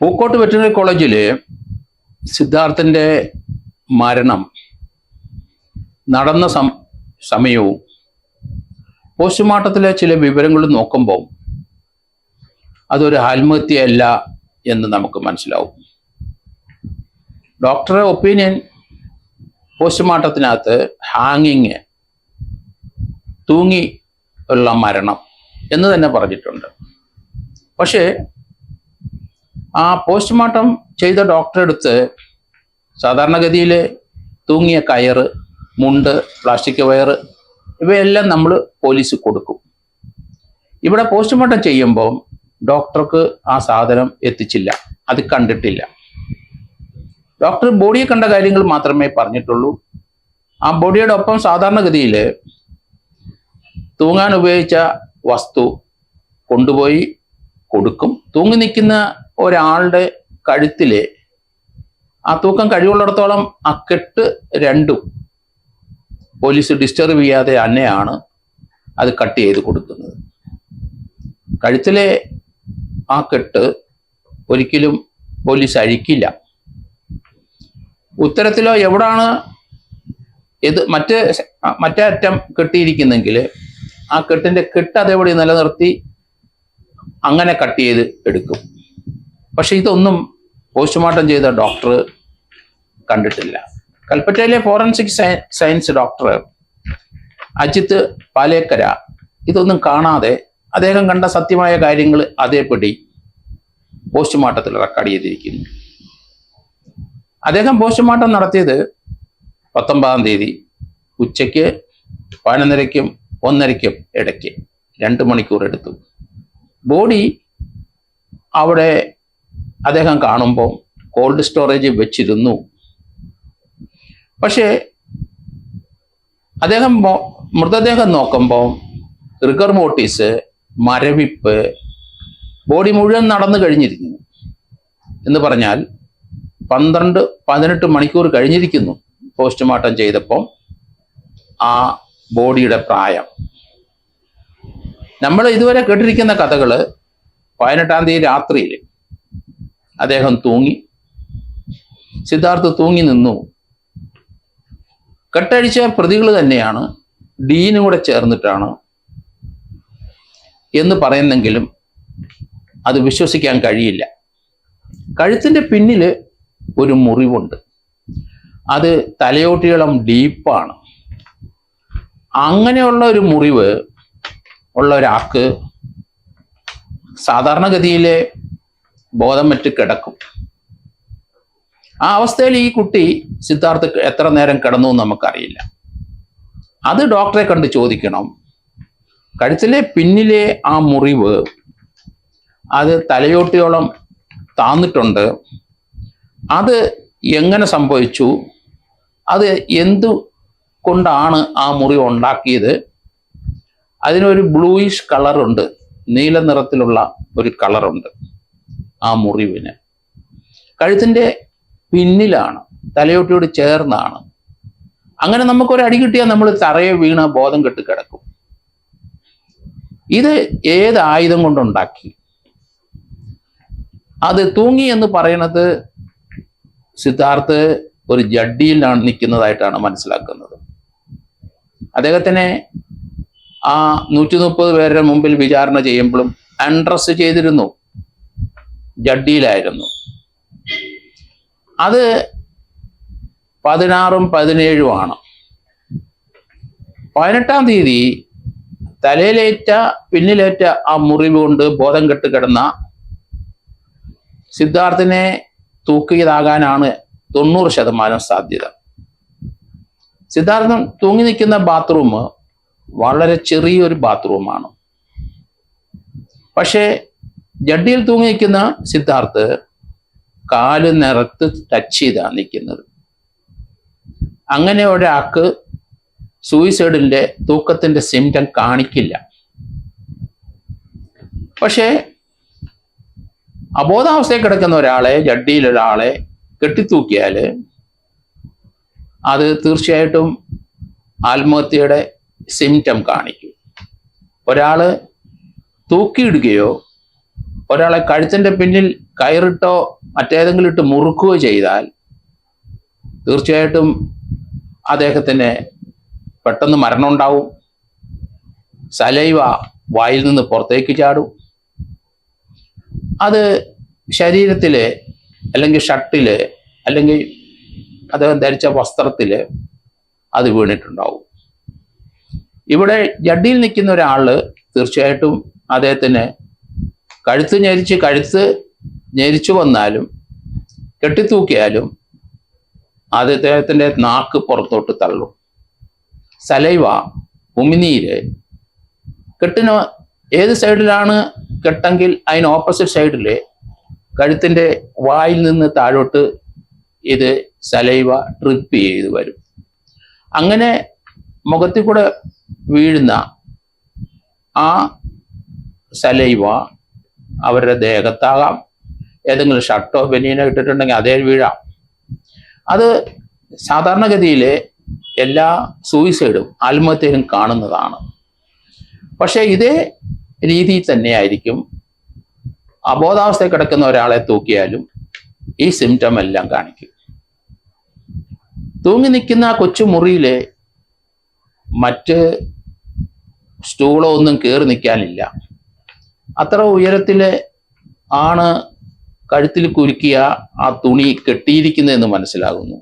Pookot veterinary കോളേജിൽ സിദ്ധാർത്ഥിൻ്റെ മരണം നടന്ന സമയവും പോസ്റ്റ്മോർട്ടത്തിലെ ചില വിവരങ്ങൾ നോക്കുമ്പോൾ അതൊരു ആത്മഹത്യയല്ല എന്ന് നമുക്ക് മനസ്സിലാവും. ഡോക്ടറുടെ ഒപ്പീനിയൻ പോസ്റ്റ്മോർട്ടത്തിനകത്ത് ഹാങ്ങിങ്, തൂങ്ങി ഉള്ള മരണം എന്ന് തന്നെ പറഞ്ഞിട്ടുണ്ട്. പക്ഷേ ആ പോസ്റ്റ്മോർട്ടം ചെയ്ത ഡോക്ടറെ അടുത്ത് സാധാരണഗതിയിൽ തൂങ്ങിയ കയറ്, മുണ്ട്, പ്ലാസ്റ്റിക് വയർ ഇവയെല്ലാം നമ്മൾ പോലീസ് കൊടുക്കും. ഇവിടെ പോസ്റ്റ്മോർട്ടം ചെയ്യുമ്പോൾ ഡോക്ടർക്ക് ആ സാധനം എത്തിച്ചില്ല, അത് കണ്ടിട്ടില്ല. ഡോക്ടർ ബോഡിയെ കണ്ട കാര്യങ്ങൾ മാത്രമേ പറഞ്ഞിട്ടുള്ളൂ. ആ ബോഡിയുടെ ഒപ്പം സാധാരണഗതിയിൽ തൂങ്ങാൻ ഉപയോഗിച്ച വസ്തു കൊണ്ടുപോയി കൊടുക്കും. തൂങ്ങി നിൽക്കുന്ന ഒരാളുടെ കഴുത്തിലെ ആ തൂക്കം കഴിവുള്ളിടത്തോളം ആ കെട്ട് രണ്ടും പോലീസ് ഡിസ്റ്റർബ് ചെയ്യാതെ തന്നെയാണ് അത് കട്ട് ചെയ്ത് കൊടുക്കുന്നത്. കഴുത്തിലെ ആ കെട്ട് ഒരിക്കലും പോലീസ് അഴിക്കില്ല. ഉത്തരത്തിലോ എവിടാണ് ഇത് മറ്റേ അറ്റം കെട്ടിയിരിക്കുന്നെങ്കിൽ ആ കെട്ടിൻ്റെ കെട്ട് അതേപടി നിലനിർത്തി അങ്ങനെ കട്ട് ചെയ്ത് എടുക്കും. പക്ഷെ ഇതൊന്നും പോസ്റ്റ്മോർട്ടം ചെയ്ത ഡോക്ടർ കണ്ടിട്ടില്ല. കൽപ്പറ്റയിലെ forensic science doctor Ajith Palekkara ഇതൊന്നും കാണാതെ അദ്ദേഹം കണ്ട സത്യമായ കാര്യങ്ങൾ അതേപടി പോസ്റ്റ്മോർട്ടത്തിൽ റെക്കോർഡ് ചെയ്തിരിക്കുന്നു. അദ്ദേഹം പോസ്റ്റ്മോർട്ടം നടത്തിയത് 19-ാം തീയതി ഉച്ചയ്ക്ക് 11:30-ക്കും 1:30-ക്കും ഇടയ്ക്ക് 2 മണിക്കൂർ എടുത്തു. ബോഡി അവിടെ അദ്ദേഹം കാണുമ്പോൾ കോൾഡ് സ്റ്റോറേജ് വെച്ചിരുന്നു. പക്ഷേ അദ്ദേഹം മൃതദേഹം നോക്കുമ്പോൾ റിഗർ മോർട്ടിസ്, മരവിപ്പ്, ബോഡി മുഴുവൻ നടന്നു കഴിഞ്ഞിരിക്കുന്നു. എന്ന് പറഞ്ഞാൽ 12-18 മണിക്കൂർ കഴിഞ്ഞിരിക്കുന്നു പോസ്റ്റ്മോർട്ടം ചെയ്തപ്പോൾ ആ ബോഡിയുടെ പ്രായം. നമ്മൾ ഇതുവരെ കേട്ടിരിക്കുന്ന കഥകൾ 18-ാം തീയതി രാത്രിയിൽ അദ്ദേഹം തൂങ്ങി, സിദ്ധാർത്ഥ് തൂങ്ങി നിന്നു. കെട്ടഴിച്ച പ്രതികൾ തന്നെയാണ്, ഡീനും കൂടെ ചേർന്നിട്ടാണ് എന്ന് പറയുന്നെങ്കിലും അത് വിശ്വസിക്കാൻ കഴിയില്ല. കഴുത്തിൻ്റെ പിന്നിൽ ഒരു മുറിവുണ്ട്, അത് തലയോട്ടിയോളം ഡീപ്പാണ്. അങ്ങനെയുള്ള ഒരു മുറിവ് ഉള്ള ഒരാൾക്ക് സാധാരണഗതിയിലെ ബോധം മറ്റ് കിടക്കും. ആ അവസ്ഥയിൽ ഈ കുട്ടി സിദ്ധാർത്ഥ് എത്ര നേരം കിടന്നു എന്ന് നമുക്കറിയില്ല. അത് ഡോക്ടറെ കണ്ട് ചോദിക്കണം. കഴുത്തിലെ പിന്നിലെ ആ മുറിവ് അത് തലയോട്ടിയോളം താന്നിട്ടുണ്ട്. അത് എങ്ങനെ സംഭവിച്ചു? അത് എന്തു കൊണ്ടാണ് ആ മുറിവ് ഉണ്ടാക്കിയത്? അതിനൊരു ബ്ലൂയിഷ് കളറുണ്ട്, നീല നിറത്തിലുള്ള ഒരു കളറുണ്ട് ആ മുറിവിന്. കഴുത്തിൻ്റെ പിന്നിലാണ്, തലയോട്ടിയോട് ചേർന്നാണ്. അങ്ങനെ നമുക്കൊരു അടി കിട്ടിയാൽ നമ്മൾ തറയെ വീണ ബോധം കെട്ട് കിടക്കും. ഇത് ഏത് ആയുധം കൊണ്ടുണ്ടാക്കി? അത് തൂങ്ങി എന്ന് പറയുന്നത് സിദ്ധാർത്ഥ് ഒരു ജഡ്ഡിയിലാണ് നിൽക്കുന്നതായിട്ടാണ് മനസ്സിലാക്കുന്നത്. അദ്ദേഹത്തിനെ ആ 130 പേരുടെ മുമ്പിൽ വിചാരണ ചെയ്യുമ്പോഴും അൺഡ്രസ് ചെയ്തിരുന്നു, ജഡ്ഡിയിലായിരുന്നു. അത് 16-ഉം 17-ഉം ആണ്. 18-ാം തീയതി തലയിലേറ്റ, പിന്നിലേറ്റ ആ മുറിവ് കൊണ്ട് ബോധം കെട്ട് കിടന്ന സിദ്ധാർത്ഥിനെ തൂക്കിയതാകാനാണ് 90% സാധ്യത. സിദ്ധാർത്ഥൻ തൂങ്ങി നിൽക്കുന്ന ബാത്റൂം വളരെ ചെറിയൊരു ബാത്റൂമാണ്. പക്ഷേ ജഡ്ഡിയിൽ തൂങ്ങി നിൽക്കുന്ന സിദ്ധാർത്ഥ് കാല് നിറത്ത് ടച്ച് ചെയ്താണ് നിൽക്കുന്നത്. അങ്ങനെ ഒരാൾക്ക് സൂയിസൈഡിൻ്റെ തൂക്കത്തിൻ്റെ സിംറ്റം കാണിക്കില്ല. പക്ഷേ അബോധാവസ്ഥയിൽ കിടക്കുന്ന ഒരാളെ, ജഡ്ഡിയിലൊരാളെ കെട്ടിത്തൂക്കിയാൽ അത് തീർച്ചയായിട്ടും ആത്മഹത്യയുടെ സിംറ്റം കാണിക്കും. ഒരാൾ തൂക്കിയിടുകയോ ഒരാളെ കഴുത്തിൻ്റെ പിന്നിൽ കയറിട്ടോ മറ്റേതെങ്കിലും ഇട്ട് മുറുക്കുകയോ ചെയ്താൽ തീർച്ചയായിട്ടും അദ്ദേഹത്തിന് പെട്ടെന്ന് മരണം ഉണ്ടാവും. സലൈവ വായിൽ നിന്ന് പുറത്തേക്ക് ചാടും. അത് ശരീരത്തിൽ അല്ലെങ്കിൽ ഷർട്ടിൽ അല്ലെങ്കിൽ അദ്ദേഹം ധരിച്ച വസ്ത്രത്തിൽ അത് വീണിട്ടുണ്ടാവും. ഇവിടെ ജഡ്ഡിയിൽ നിൽക്കുന്ന ഒരാൾ തീർച്ചയായിട്ടും അദ്ദേഹത്തിന് കഴുത്ത് ഞെരിച്ചു വന്നാലും കെട്ടിത്തൂക്കിയാലും അദ്ദേഹത്തിൻ്റെ നാക്ക് പുറത്തോട്ട് തള്ളും. സലൈവ, ഉമിനീര് കെട്ടിന് ഏത് സൈഡിലാണ് കെട്ടെങ്കിൽ അതിന് ഓപ്പോസിറ്റ് സൈഡിൽ കഴുത്തിൻ്റെ വായിൽ നിന്ന് താഴോട്ട് ഇത് സലൈവ ട്രിപ്പ് ചെയ്ത് വരും. അങ്ങനെ മുഖത്തിൽ കൂടെ വീഴുന്ന ആ സലൈവ അവരുടെ ദേഹത്താകാം, ഏതെങ്കിലും ഷർട്ടോ ബനിയനോ ഇട്ടിട്ടുണ്ടെങ്കിൽ അതേ വീഴാം. അത് സാധാരണഗതിയിൽ എല്ലാ സൂയിസൈഡും ആത്മഹത്യയിലും കാണുന്നതാണ്. പക്ഷേ ഇതേ രീതിയിൽ തന്നെയായിരിക്കും അബോധാവസ്ഥയിൽ കിടക്കുന്ന ഒരാളെ തൂക്കിയാലും ഈ സിംറ്റം എല്ലാം കാണിക്കും. തൂങ്ങി നിൽക്കുന്ന കൊച്ചു മുറിയിൽ മറ്റ് സ്റ്റൂളോ ഒന്നും കയറി നിൽക്കാനില്ല. അത്ര ഉയരത്തിൽ ആണ് കഴുത്തിൽ കുരുക്കിയ ആ തുണി കെട്ടിയിരിക്കുന്നതെന്ന് മനസ്സിലാകുന്നു.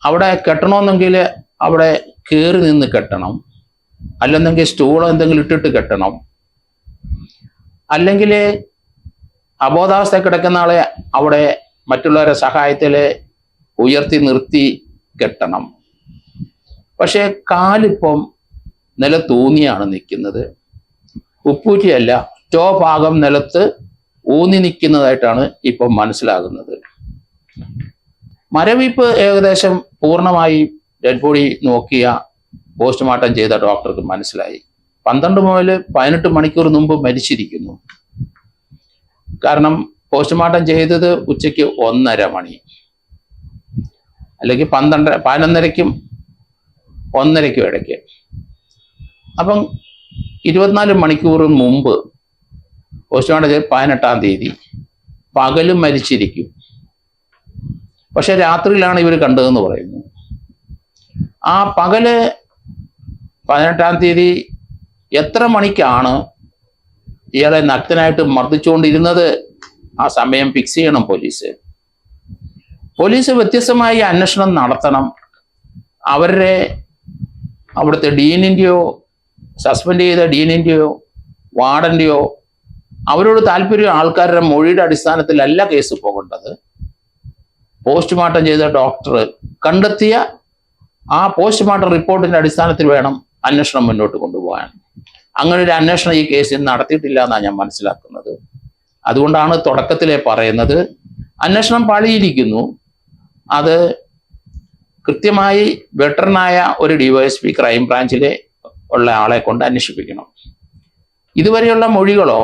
അവിടെ കെട്ടണമെന്നെങ്കിൽ അവിടെ കയറി നിന്ന് കെട്ടണം, അല്ലെന്നെങ്കിൽ സ്റ്റൂളോ എന്തെങ്കിലും ഇട്ടിട്ട് കെട്ടണം, അല്ലെങ്കിൽ അബോധാവസ്ഥ കിടക്കുന്ന ആളെ അവിടെ മറ്റുള്ളവരുടെ സഹായത്തിൽ ഉയർത്തി നിർത്തി കെട്ടണം. പക്ഷേ കാലിപ്പം നിലത്തൂന്നിയാണ് നിൽക്കുന്നത്. ഉപ്പൂറ്റിയല്ല, ടോ ഭാഗം നിലത്ത് ഊന്നി നിൽക്കുന്നതായിട്ടാണ് ഇപ്പം മനസ്സിലാകുന്നത്. മരവിപ്പ് ഏകദേശം പൂർണ്ണമായി ഡെഡ് ബോഡി നോക്കിയ പോസ്റ്റ്മോർട്ടം ചെയ്ത ഡോക്ടർക്ക് മനസ്സിലായി 12 മുതൽ 18 മണിക്കൂർ മുമ്പ് മരിച്ചിരിക്കുന്നു. കാരണം പോസ്റ്റ്മോർട്ടം ചെയ്തത് ഉച്ചയ്ക്ക് 1:30 മണി, അല്ലെങ്കിൽ 11:30ക്കും 1:30ക്കും ഇടയ്ക്ക്. അപ്പം 24 മണിക്കൂർ മുമ്പ് പോസ്റ്റ്മോർട്ടം ചെയ്ത് 18-ാം തീയതി പകലും മരിച്ചിരിക്കും. പക്ഷെ രാത്രിയിലാണ് ഇവർ കണ്ടതെന്ന് പറയുന്നു. ആ പകല് 18-ാം തീയതി എത്ര മണിക്കാണ് ഇയാളെ നഗ്നനായിട്ട് മർദ്ദിച്ചുകൊണ്ടിരുന്നത്, ആ സമയം ഫിക്സ് ചെയ്യണം പോലീസ്. വ്യത്യസ്തമായി അന്വേഷണം നടത്തണം. അവരുടെ അവിടുത്തെ ഡീനിൻ്റെയോ സസ്പെൻഡ് ചെയ്ത ഡീനിൻ്റെയോ വാർഡൻ്റെയോ അവരോട് താല്പര്യം ആൾക്കാരുടെ മൊഴിയുടെ അടിസ്ഥാനത്തിലല്ല കേസ് പോകേണ്ടത്. പോസ്റ്റ്മോർട്ടം ചെയ്ത ഡോക്ടർ കണ്ടെത്തിയ ആ പോസ്റ്റ്മോർട്ടം റിപ്പോർട്ടിന്റെ അടിസ്ഥാനത്തിൽ വേണം അന്വേഷണം മുന്നോട്ട് കൊണ്ടുപോകാൻ. അങ്ങനെ ഒരു അന്വേഷണം ഈ കേസിൽ നടത്തിയിട്ടില്ല എന്നാണ് ഞാൻ മനസ്സിലാക്കുന്നത്. അതുകൊണ്ടാണ് തുടക്കത്തിലെ പറയുന്നത് അന്വേഷണം പാളിയിരിക്കുന്നു. അത് കൃത്യമായി വെറ്ററനായ ഒരു DYSP ക്രൈം ബ്രാഞ്ചിലെ ഉള്ള ആളെ കൊണ്ട് അന്വേഷിപ്പിക്കണം. ഇതുവരെയുള്ള മൊഴികളോ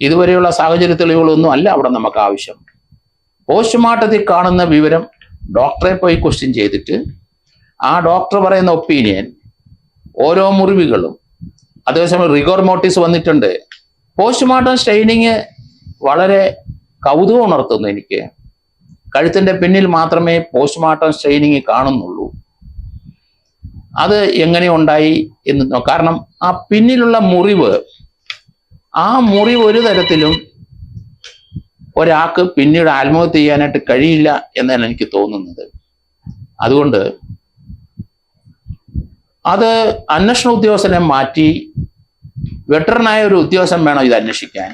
ഇതുവരെയുള്ള സാഹചര്യ തെളിവുകളോ ഒന്നും അല്ല അവിടെ നമുക്ക് ആവശ്യം. പോസ്റ്റ്മോർട്ടത്തിൽ കാണുന്ന വിവരം ഡോക്ടറെ പോയി ക്വസ്റ്റ്യൻ ചെയ്തിട്ട് ആ ഡോക്ടർ പറയുന്ന ഒപ്പീനിയൻ, ഓരോ മുറിവുകളും, അതേസമയം റിഗോർ മോർട്ടിസ് വന്നിട്ടുണ്ട്. പോസ്റ്റ്മോർട്ടം സ്റ്റെയിനിങ് വളരെ കൗതുകം ഉണർത്തുന്നു എനിക്ക്. കഴുത്തിൻ്റെ പിന്നിൽ മാത്രമേ പോസ്റ്റ്മോർട്ടം സ്റ്റെയിനിങ് കാണുന്നുള്ളൂ. അത് എങ്ങനെ ഉണ്ടായി എന്ന് കാരണം ആ പിന്നിലുള്ള മുറിവ്, ആ മുറിവ് ഒരു തരത്തിലും ഒരാൾക്ക് പിന്നീട് ആത്മഹത്യ ചെയ്യാനായിട്ട് കഴിയില്ല എന്നാണ് എനിക്ക് തോന്നുന്നത്. അതുകൊണ്ട് അത് അന്വേഷണ ഉദ്യോഗസ്ഥനെ മാറ്റി വെറ്ററനായ ഒരു ഉദ്യോഗസ്ഥൻ വേണം ഇത് അന്വേഷിക്കാൻ.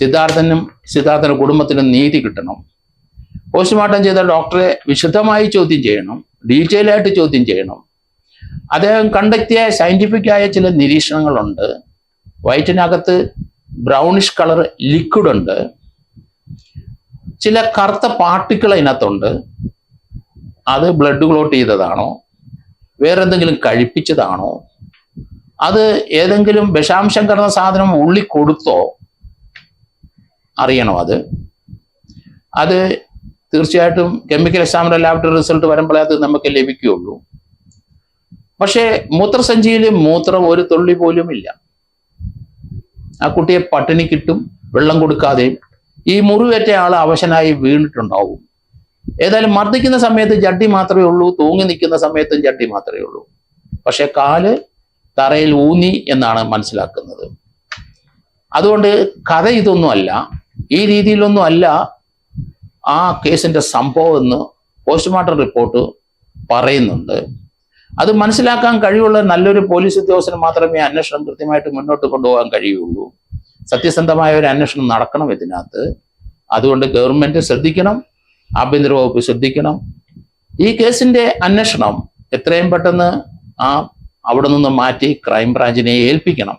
സിദ്ധാർത്ഥന്റെ കുടുംബത്തിനും നീതി കിട്ടണം. പോസ്റ്റ്മോർട്ടം ചെയ്ത ഡോക്ടറെ വിശദമായി ചോദ്യം ചെയ്യണം, ഡീറ്റെയിൽ ആയിട്ട് ചോദ്യം ചെയ്യണം. അദ്ദേഹം കണ്ടെത്തിയ സയന്റിഫിക്കായ ചില നിരീക്ഷണങ്ങളുണ്ട്. വയറ്റിനകത്ത് ബ്രൗണിഷ് കളർ ലിക്വിഡ് ഉണ്ട്, ചില കറുത്ത പാർട്ടിക്കിൾ അതിനകത്തുണ്ട്. അത് ബ്ലഡ് ക്ലോട്ട് ചെയ്തതാണോ, വേറെന്തെങ്കിലും കഴിപ്പിച്ചതാണോ, അത് ഏതെങ്കിലും വിഷാംശം കലർന്ന സാധനം ഉള്ളി കൊടുത്തോ അറിയണം. അത് തീർച്ചയായിട്ടും കെമിക്കൽ എക്സാമിനർ ലാബറട്ടറി റിസൾട്ട് വരുമ്പോഴേ അത് നമുക്ക് ലഭിക്കുകയുള്ളൂ. പക്ഷേ മൂത്രസഞ്ചിയിൽ മൂത്രം ഒരു തുള്ളി പോലും ഇല്ല. ആ കുട്ടിയെ പട്ടിണി കിട്ടും, വെള്ളം കൊടുക്കാതെയും. ഈ മുറിവേറ്റ ആൾ അവശനായി വീണിട്ടുണ്ടാവും. ഏതായാലും മർദ്ദിക്കുന്ന സമയത്ത് ജഡ്ഡി മാത്രമേ ഉള്ളൂ, തൂങ്ങി നിൽക്കുന്ന സമയത്തും ജഡ്ഡി മാത്രമേ ഉള്ളൂ. പക്ഷെ കാല് തറയിൽ ഊന്നി എന്നാണ് മനസ്സിലാക്കുന്നത്. അതുകൊണ്ട് കഥ ഇതൊന്നുമല്ല, ഈ രീതിയിലൊന്നും അല്ല ആ കേസിന്റെ സംഭവം എന്ന് പോസ്റ്റ്മോർട്ടം റിപ്പോർട്ട് പറയുന്നുണ്ട്. അത് മനസ്സിലാക്കാൻ കഴിവുള്ള നല്ലൊരു പോലീസ് ഉദ്യോഗസ്ഥന് മാത്രമേ അന്വേഷണം കൃത്യമായിട്ട് മുന്നോട്ട് കൊണ്ടുപോകാൻ കഴിയുള്ളൂ. സത്യസന്ധമായ ഒരു അന്വേഷണം നടക്കണം ഇതിനകത്ത്. അതുകൊണ്ട് ഗവൺമെന്റ് ശ്രദ്ധിക്കണം, ആഭ്യന്തര വകുപ്പ് ശ്രദ്ധിക്കണം. ഈ കേസിന്റെ അന്വേഷണം എത്രയും പെട്ടെന്ന് അവിടെ നിന്ന് മാറ്റി ക്രൈംബ്രാഞ്ചിനെ ഏൽപ്പിക്കണം.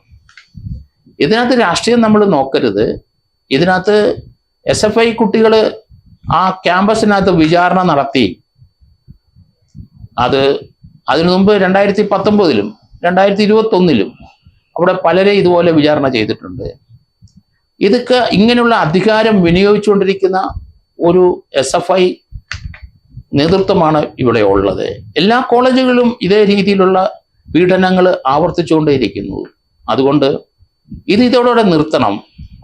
ഇതിനകത്ത് രാഷ്ട്രീയം നമ്മൾ നോക്കരുത്. ഇതിനകത്ത് SFI കുട്ടികൾ ആ ക്യാമ്പസിനകത്ത് വിചാരണ നടത്തി. അതിനു മുമ്പ് 2019-ലും 2021-ലും അവിടെ പലരെ ഇതുപോലെ വിചാരണ ചെയ്തിട്ടുണ്ട്. ഇതൊക്കെ ഇങ്ങനെയുള്ള അധികാരം വിനിയോഗിച്ചുകൊണ്ടിരിക്കുന്ന ഒരു SFI നേതൃത്വമാണ് ഇവിടെ ഉള്ളത്. എല്ലാ കോളേജുകളിലും ഇതേ രീതിയിലുള്ള പീഡനങ്ങൾ ആവർത്തിച്ചുകൊണ്ടേയിരിക്കുന്നു. അതുകൊണ്ട് ഇതോടെ നിർത്തണം.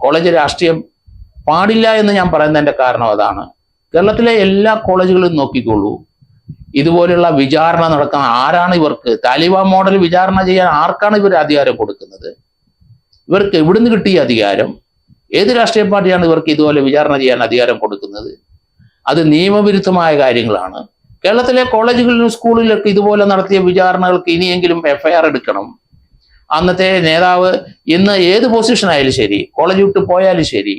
കോളേജ് രാഷ്ട്രീയം പാടില്ല എന്ന് ഞാൻ പറയുന്നതിന്റെ കാരണം അതാണ്. കേരളത്തിലെ എല്ലാ കോളേജുകളും നോക്കിക്കോളൂ, ഇതുപോലെയുള്ള വിചാരണ നടക്കാൻ ആരാണ് ഇവർക്ക്? താലിബാൻ മോഡൽ വിചാരണ ചെയ്യാൻ ആർക്കാണ് ഇവർ അധികാരം കൊടുക്കുന്നത്? ഇവർക്ക് എവിടുന്ന് കിട്ടിയ അധികാരം? ഏത് രാഷ്ട്രീയ പാർട്ടിയാണ് ഇവർക്ക് ഇതുപോലെ വിചാരണ ചെയ്യാൻ അധികാരം കൊടുക്കുന്നത്? അത് നിയമവിരുദ്ധമായ കാര്യങ്ങളാണ്. കേരളത്തിലെ കോളേജുകളിലും സ്കൂളിലൊക്കെ ഇതുപോലെ നടത്തിയ വിചാരണകൾക്ക് ഇനിയെങ്കിലും FIR എടുക്കണം. അന്നത്തെ നേതാവ് ഇന്ന് ഏത് പൊസിഷൻ ആയാലും ശരി, കോളേജ് വിട്ട് പോയാലും ശരി,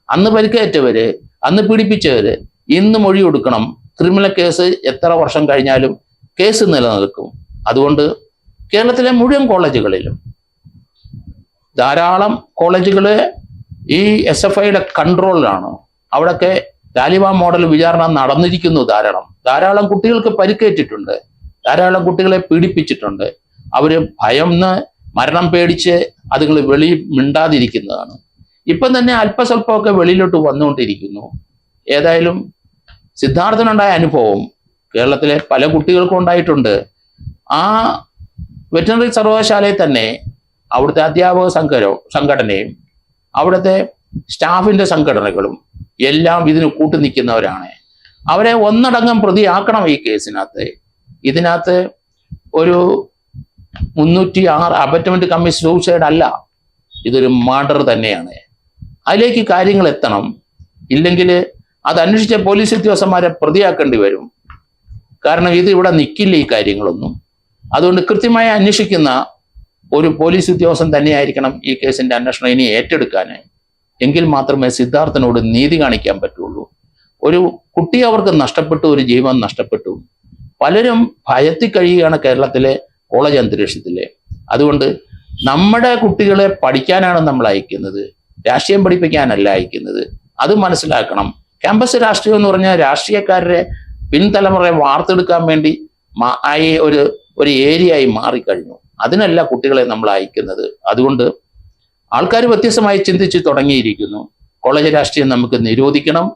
അന്ന് പരിക്കേറ്റവര്, അന്ന് പീഡിപ്പിച്ചവര് ഇന്ന് മൊഴി കൊടുക്കണം. ക്രിമിനൽ കേസ് എത്ര വർഷം കഴിഞ്ഞാലും കേസ് നിലനിൽക്കും. അതുകൊണ്ട് കേരളത്തിലെ മുഴുവൻ കോളേജുകളിലും ധാരാളം കോളേജുകള് ഈ SFIയുടെ കൺട്രോളിലാണ്. അവിടെയൊക്കെ താലിബാൻ മോഡൽ വിചാരണ നടന്നിരിക്കുന്നു. ധാരാളം കുട്ടികൾക്ക് പരിക്കേറ്റിട്ടുണ്ട്, ധാരാളം കുട്ടികളെ പീഡിപ്പിച്ചിട്ടുണ്ട്. അവര് ഭയന്ന് മരണം പേടിച്ച് അതുങ്ങൾ മിണ്ടാതിരിക്കുന്നതാണ്. ഇപ്പം തന്നെ അല്പസ്വല്പമൊക്കെ വെളിയിലോട്ട് വന്നുകൊണ്ടിരിക്കുന്നു. ഏതായാലും സിദ്ധാർത്ഥനുണ്ടായ അനുഭവം കേരളത്തിലെ പല കുട്ടികൾക്കും ഉണ്ടായിട്ടുണ്ട്. ആ വെറ്ററിനറി സർവകലാശാലയിൽ തന്നെ അവിടുത്തെ അധ്യാപക സംഘടനയും അവിടുത്തെ സ്റ്റാഫിന്റെ സംഘടനകളും എല്ലാം ഇതിന് കൂട്ടു നിൽക്കുന്നവരാണ്. അവരെ ഒന്നടങ്കം പ്രതിയാക്കണം ഈ കേസിനകത്ത്. ഇതിനകത്ത് ഒരു 306 അബറ്റ്മെന്റ് കമ്മീഷൻ സൂസൈഡ് അല്ല, ഇതൊരു മർഡർ തന്നെയാണ്. അതിലേക്ക് കാര്യങ്ങൾ എത്തണം. ഇല്ലെങ്കിൽ അത് അന്വേഷിച്ച പോലീസ് ഉദ്യോഗസ്ഥന്മാരെ പ്രതിയാക്കേണ്ടി വരും. കാരണം ഇത് ഇവിടെ നിൽക്കില്ല ഈ കാര്യങ്ങളൊന്നും. അതുകൊണ്ട് കൃത്യമായി അന്വേഷിക്കുന്ന ഒരു പോലീസ് ഉദ്യോഗസ്ഥൻ തന്നെയായിരിക്കണം ഈ കേസിന്റെ അന്വേഷണം ഇനി ഏറ്റെടുക്കാൻ. എങ്കിൽ മാത്രമേ സിദ്ധാർത്ഥനോട് നീതി കാണിക്കാൻ പറ്റുള്ളൂ. ഒരു കുട്ടി അവർക്ക് നഷ്ടപ്പെട്ടു, ഒരു ജീവൻ നഷ്ടപ്പെട്ടു. പലരും ഭയത്തിൽ കഴിയുകയാണ് കേരളത്തിലെ കോളേജ് അന്തരീക്ഷത്തിലെ. അതുകൊണ്ട് നമ്മുടെ കുട്ടികളെ പഠിക്കാനാണ് നമ്മൾ അയക്കുന്നത്, രാഷ്ട്രീയം പഠിപ്പിക്കാനല്ല അയക്കുന്നത്. അത് മനസ്സിലാക്കണം. ക്യാമ്പസ് രാഷ്ട്രീയം എന്ന് പറഞ്ഞാൽ രാഷ്ട്രീയക്കാരുടെ പിൻതലമുറയെ വാർത്തെടുക്കാൻ വേണ്ടി ഒരു ഏരിയയായി മാറിക്കഴിഞ്ഞു. അതിനല്ല കുട്ടികളെ നമ്മൾ അയക്കുന്നത്. അതുകൊണ്ട് ആൾക്കാർ വ്യത്യസ്തമായി ചിന്തിച്ച് തുടങ്ങിയിരിക്കുന്നു. കോളേജ് രാഷ്ട്രീയം നമുക്ക് നിരോധിക്കണം.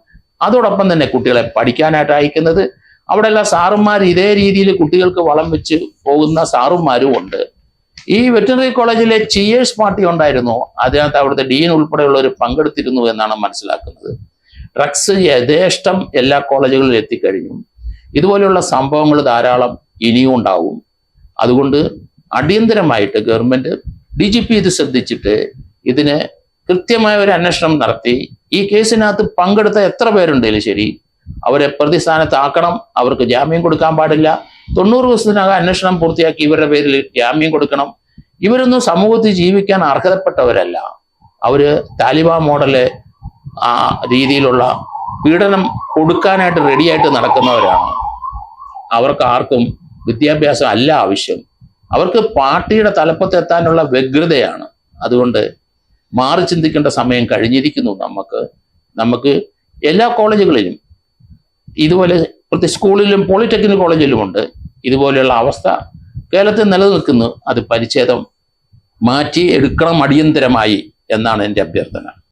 അതോടൊപ്പം തന്നെ കുട്ടികളെ പഠിക്കാനായിട്ട് അയക്കുന്നത്. അവിടെയുള്ള സാറുമാർ ഇതേ രീതിയിൽ കുട്ടികൾക്ക് വളം വെച്ച് പോകുന്ന സാറുമാരും ഉണ്ട്. ഈ വെറ്ററിനറി കോളേജിലെ ചിയേഴ്സ് പാർട്ടി ഉണ്ടായിരുന്നു, അതിനകത്ത് അവിടുത്തെ ഡീൻ ഉൾപ്പെടെയുള്ളവർ പങ്കെടുത്തിരുന്നു എന്നാണ് മനസ്സിലാക്കുന്നത്. ഡ്രഗ്സ് യഥേഷ്ടം എല്ലാ കോളേജുകളിലും എത്തിക്കഴിഞ്ഞു. ഇതുപോലെയുള്ള സംഭവങ്ങൾ ധാരാളം ഇനിയും ഉണ്ടാവും. അതുകൊണ്ട് അടിയന്തരമായിട്ട് ഗവൺമെന്റ് DGP ഇത് ശ്രദ്ധിച്ചിട്ട് ഇതിന് കൃത്യമായ ഒരു അന്വേഷണം നടത്തി ഈ കേസിനകത്ത് പങ്കെടുത്ത എത്ര പേരുണ്ടെങ്കിലും ശരി അവരെ പ്രതിസ്ഥാനത്താക്കണം. അവർക്ക് ജാമ്യം കൊടുക്കാൻ പാടില്ല. 90 ദിവസത്തിനകം അന്വേഷണം പൂർത്തിയാക്കി ഇവരുടെ പേരിൽ ജാമ്യം കൊടുക്കണം. ഇവരൊന്നും സമൂഹത്തിൽ ജീവിക്കാൻ അർഹതപ്പെട്ടവരല്ല. അവര് താലിബാൻ മോഡല് ആ രീതിയിലുള്ള പീഡനം കൊടുക്കാനായിട്ട് റെഡിയായിട്ട് നടക്കുന്നവരാണ്. അവർക്ക് ആർക്കും വിദ്യാഭ്യാസം അല്ല ആവശ്യം. അവർക്ക് പാർട്ടിയുടെ തലപ്പത്തെത്താനുള്ള വ്യഗ്രതയാണ്. അതുകൊണ്ട് മാറി ചിന്തിക്കേണ്ട സമയം കഴിഞ്ഞിരിക്കുന്നു. നമുക്ക് എല്ലാ കോളേജുകളിലും ഇതുപോലെ സ്കൂളിലും പോളിടെക്നിക് കോളേജിലും ഉണ്ട് ഇതുപോലെയുള്ള അവസ്ഥ കേരളത്തിൽ നിലനിൽക്കുന്നു. അത് പരിച്ഛേദം മാറ്റി എടുക്കണം അടിയന്തരമായി എന്നാണ് എൻ്റെ അഭ്യർത്ഥന.